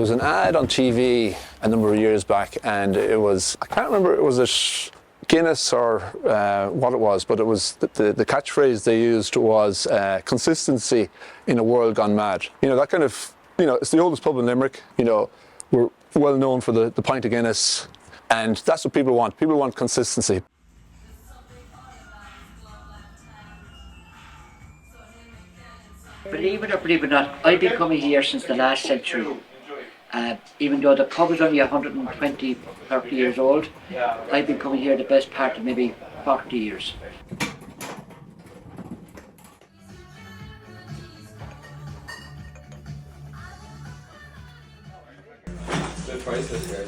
There was an ad on TV a number of years back, and it was, I can't remember, it was a Guinness or what it was, but it was the catchphrase they used was consistency in a world gone mad. You know, that kind of, you know, it's the oldest pub in Limerick. You know, we're well known for the pint of Guinness, and that's what people want. People want consistency. Believe it or believe it not, I've been coming here since the last century. Even though the pub is only 120, 30 years old, I've been coming here the best part of maybe 40 years. Good prices here.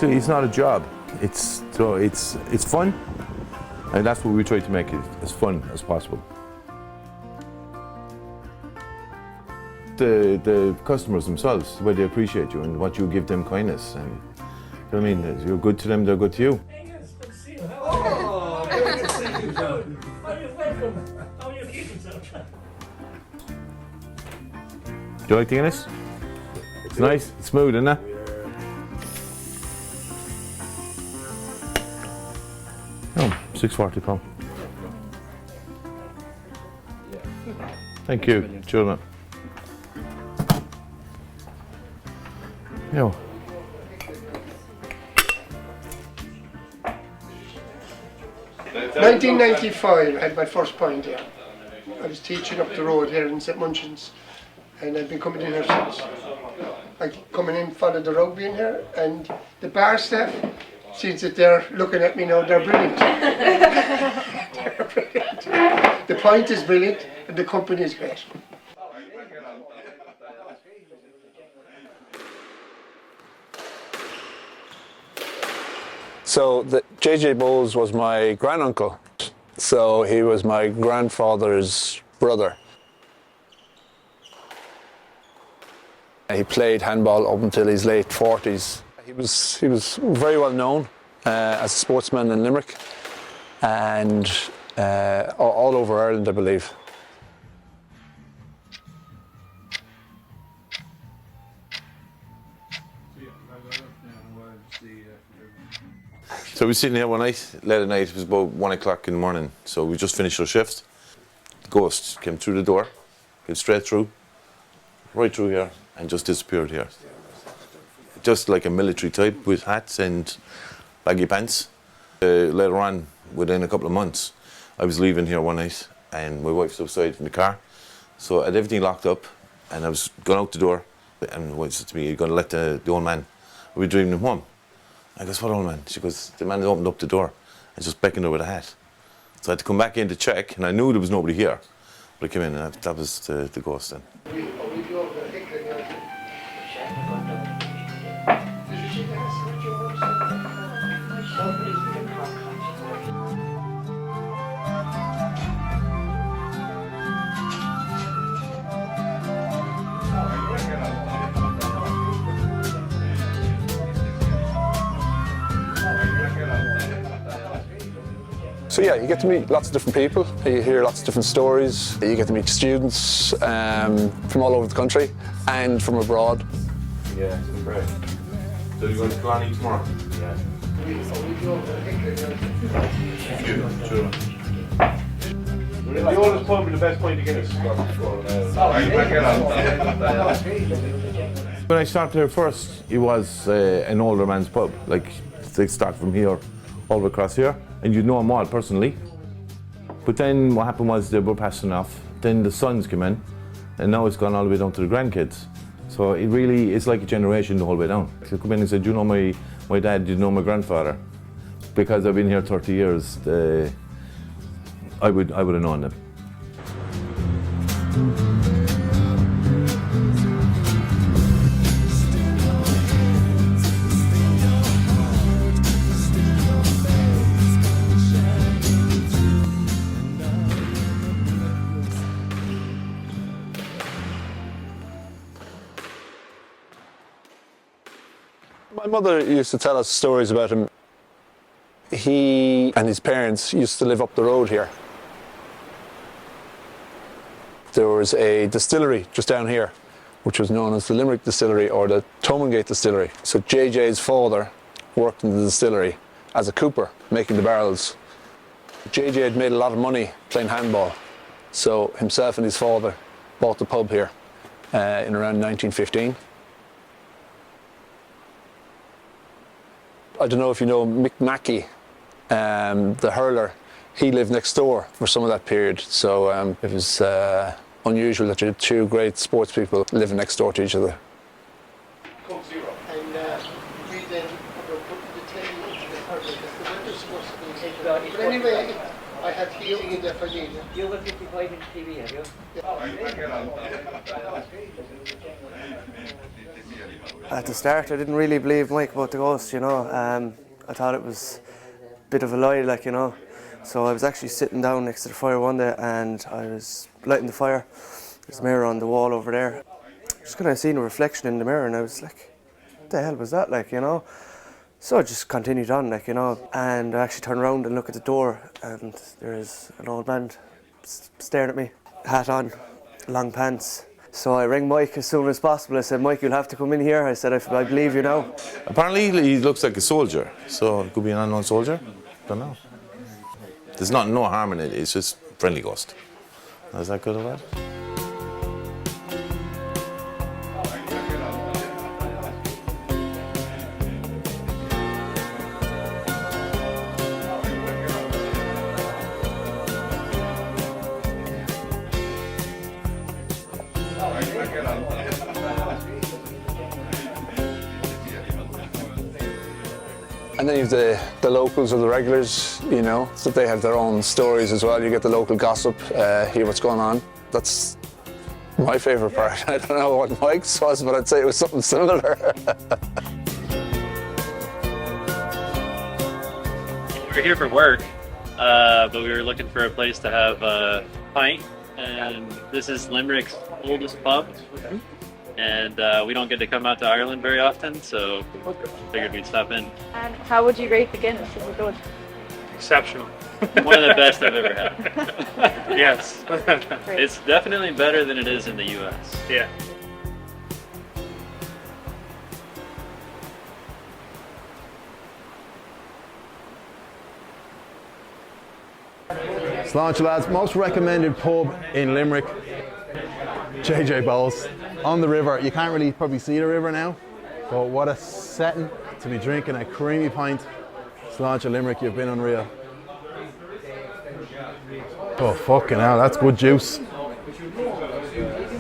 It's not a job. It's fun, and that's what we try to make it as fun as possible. The customers themselves, where they appreciate you and what you give them kindness, and you know what I mean. You're good to them, they're good to you. Oh, very good to see you, Joe. Welcome. How are you keeping, sir? Do you like the Guinness? It's nice, it's smooth, isn't it? Oh, £6.40. Thank you, children. Yo. In 1995, I had my first pint here. I was teaching up the road here in St Munchin's, and I've been coming in here since. I coming in, followed the rugby in here, and the bar staff, since that they're looking at me now, they're brilliant. They're brilliant. The pint is brilliant, and the company is great. So J.J. Bowles was my granduncle. So he was my grandfather's brother. He played handball up until his late 40s. He was very well known as a sportsman in Limerick and all over Ireland, I believe. So we were sitting here one night, late at night, it was about 1 o'clock in the morning, so we just finished our shift. The ghost came through the door, came straight through, right through here, and just disappeared here. Just like a military type with hats and baggy pants. Later on, within a couple of months, I was leaving here one night and my wife's outside in the car. So I had everything locked up and I was going out the door and my wife said to me, "You're going to let the old man, are we driving him home?" I goes, "What old man?" She goes, "The man opened up the door and just beckoned her with a hat." So I had to come back in to check and I knew there was nobody here. But I came in and that was the ghost then. So yeah, you get to meet lots of different people, you hear lots of different stories, you get to meet students from all over the country and from abroad. Yeah, it's great. So you're going to Killarney tomorrow? Yeah. We're in the oldest pub and the best pint of Guinness. When I started here first, it was an older man's pub. Like, they start from here all the way across here, and you'd know them all personally. But then what happened was they were passing off. Then the sons came in, and now it's gone all the way down to the grandkids. So it really is like a generation the whole way down. They come in and said, "Do you know my dad? Do you know my grandfather?" Because I've been here 30 years, I would have known them. My mother used to tell us stories about him. He and his parents used to live up the road here. There was a distillery just down here, which was known as the Limerick Distillery or the Tomangate Distillery. So JJ's father worked in the distillery as a cooper, making the barrels. JJ had made a lot of money playing handball, so himself and his father bought the pub here in around 1915. I don't know if you know Mick Mackey, the hurler. He lived next door for some of that period, so it was unusual that you had two great sports people living next door to each other. And we then were putting the table into the hurler because the weather's supposed to be taken out. But anyway, I had healing in there for you. You have a 55 inch TV, have you? At the start, I didn't really believe Mike about the ghost, you know. I thought it was a bit of a lie, like, you know. So I was actually sitting down next to the fire one day and I was lighting the fire. There's a mirror on the wall over there. Just kind of seen a reflection in the mirror and I was like, what the hell was that, like, you know? So I just continued on, like, you know, and I actually turned around and looked at the door and there's an old man staring at me, hat on, long pants. So I rang Mike as soon as possible. I said, Mike, you'll have to come in here. I said, I believe you now. Apparently he looks like a soldier, so it could be an unknown soldier. Don't know. There's no harm in it, it's just friendly ghost. Is that good or bad? And then you have the locals or the regulars, you know, so they have their own stories as well. You get the local gossip, hear what's going on. That's my favourite part. I don't know what Mike's was, but I'd say it was something similar. We were here for work, but we were looking for a place to have a pint, and this is Limerick's oldest pub. And we don't get to come out to Ireland very often, so figured we'd stop in. And how would you rate the Guinness? Is it good? Exceptional. One of the best I've ever had. Yes. It's definitely better than it is in the US. Yeah. Sláinte lads, most recommended pub in Limerick, JJ Bowles. On the river, you can't really probably see the river now, but what a setting to be drinking a creamy pint. Sláinte Limerick, you've been unreal. Oh fucking hell, that's good juice.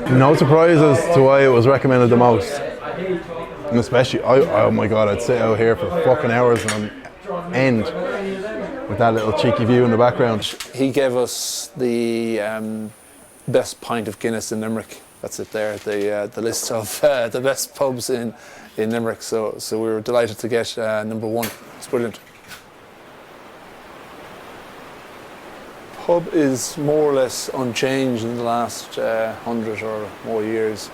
No surprises to why it was recommended the most. And especially, oh my god, I'd sit out here for fucking hours on end with that little cheeky view in the background. He gave us the best pint of Guinness in Limerick. That's it there, the list of the best pubs in Limerick. So we were delighted to get number one. It's brilliant. Pub is more or less unchanged in the last 100 or more years.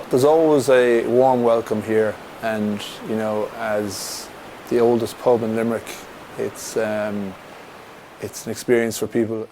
There's always a warm welcome here, and you know, as the oldest pub in Limerick, it's an experience for people.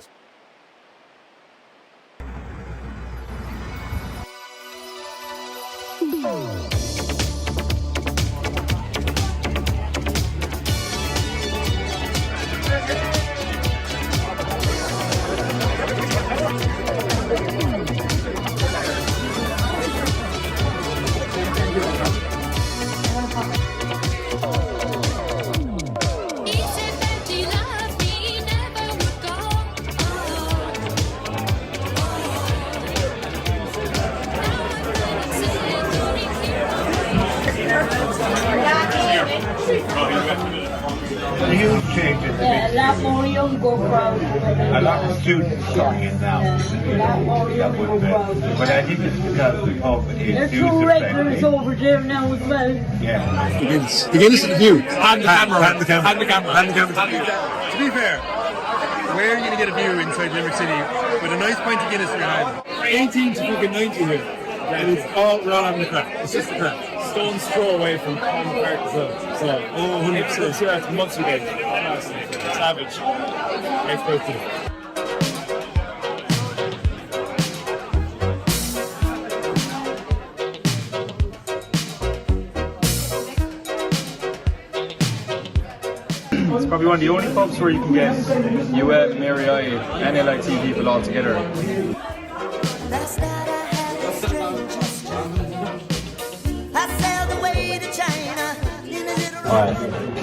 Huge change in the a lot more younger crowd. A lot of students coming in now. A lot more younger crowd. But I think it's because the pub is There's user two regulars friendly. over there now as well. Yeah. Begins the view. Hand the camera. Hand the camera. Hand the camera. Hand the camera. To be fair, where are you going to get a view inside Limerick City with a nice pint of Guinness in your hand? 18 to fucking 90 here. And it's all right on the crack. It's just the crack. Stone's throw away from home park as well. So, 100%. It's here at the Munster game. Savage. Expertise. It's probably one of the only pubs where you can get UM, Mary I, and LIT people all together.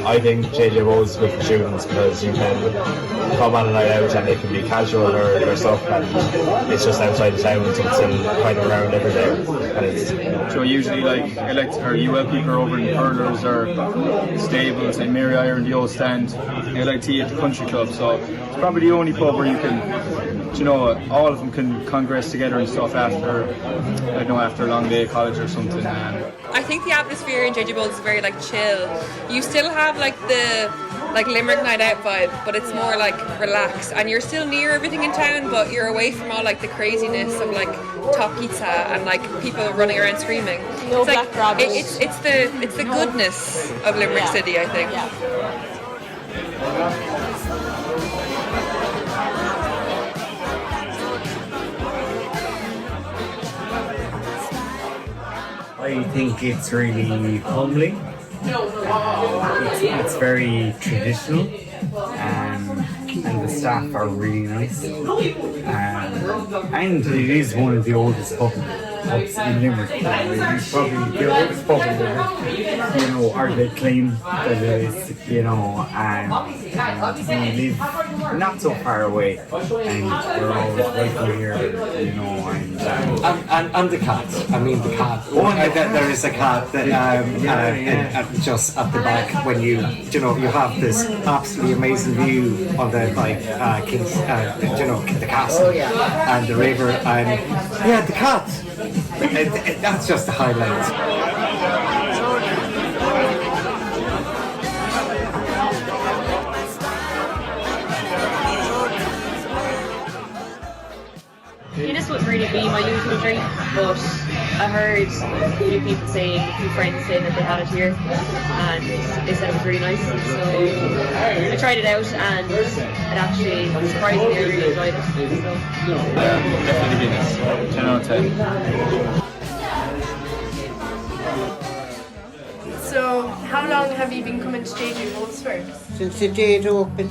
I think JJ Bowles is good for students because you can come on a night out and it can be casual or stuff, and it's just outside the town, so it's still kind of around every day. And it's, so usually like or UL people are over in the hurlers or stables, and Mary I are in the old stand, LIT at the country club. So it's probably the only pub where you can, all of them can congress together and stuff after, after a long day of college or something. I think the atmosphere in JJ Bowles is very like chill. You still have like the Limerick night out vibe, but it's more like relaxed, and you're still near everything in town, but you're away from all like the craziness of like top pizza and like people running around screaming. No it's black rabbits. It's the goodness of Limerick City, I think. Yeah. I think it's really homely. It's very traditional, and the staff are really nice. And it is one of the oldest pubs in Limerick. It's probably the oldest pub in Limerick. Or they claim that it is, and we live not so far away, and we're always right here, and the cat. I mean, the cat. There is a cat that just at the back when you have this absolutely amazing view of the King's, the castle and the river, and the cat. That's just the highlight. Guinness wouldn't really be my usual drink, but I heard a few people saying, a few friends saying that they had it here, and they said it was really nice. So I tried it out, and it actually surprisingly I really enjoyed it. So. Definitely Guinness. 10 out of 10. So, how long have you been coming to JJ Bowles for? Since the day it opened.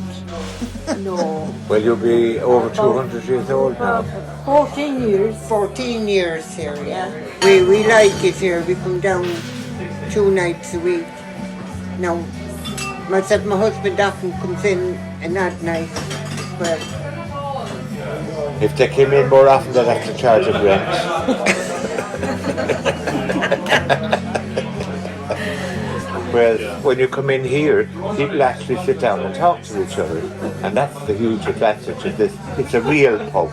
No. Well, you'll be over 200 years old now. 14 years. 14 years here, yeah. We like it here. We come down 2 nights a week. Now, myself, my husband often comes in and that night. But If they came in more often, they'd have to charge them rent. Well, when you come in here, people actually sit down and talk to each other, and that's the huge advantage of this. It's a real pub,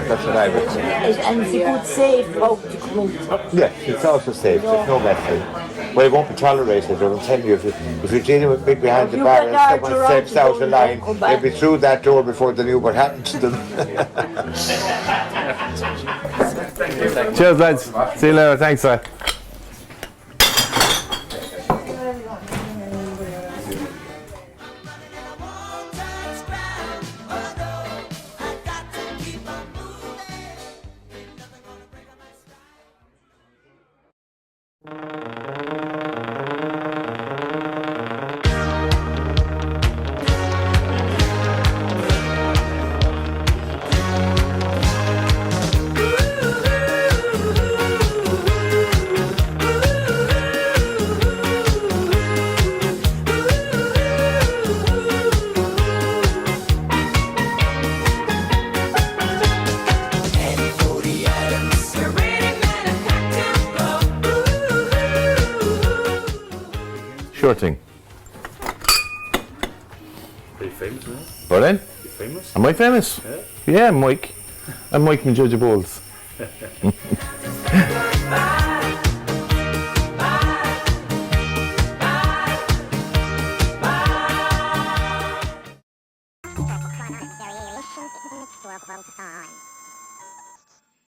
That's what I would say. and it's a good safe pub to come into. Yes, it's also safe. There's no messing. Well, it won't be tolerated. I'm telling you, if you're dealing with big behind the bar and someone steps out of line, they'll be through that door before they knew what happened to them. Cheers, lads. See you later. Thanks, sir. Sure thing. Are you famous, man? What then? You famous? Am I famous? Yeah, I'm Mike. I'm Mike from JJ Bowles. out of time.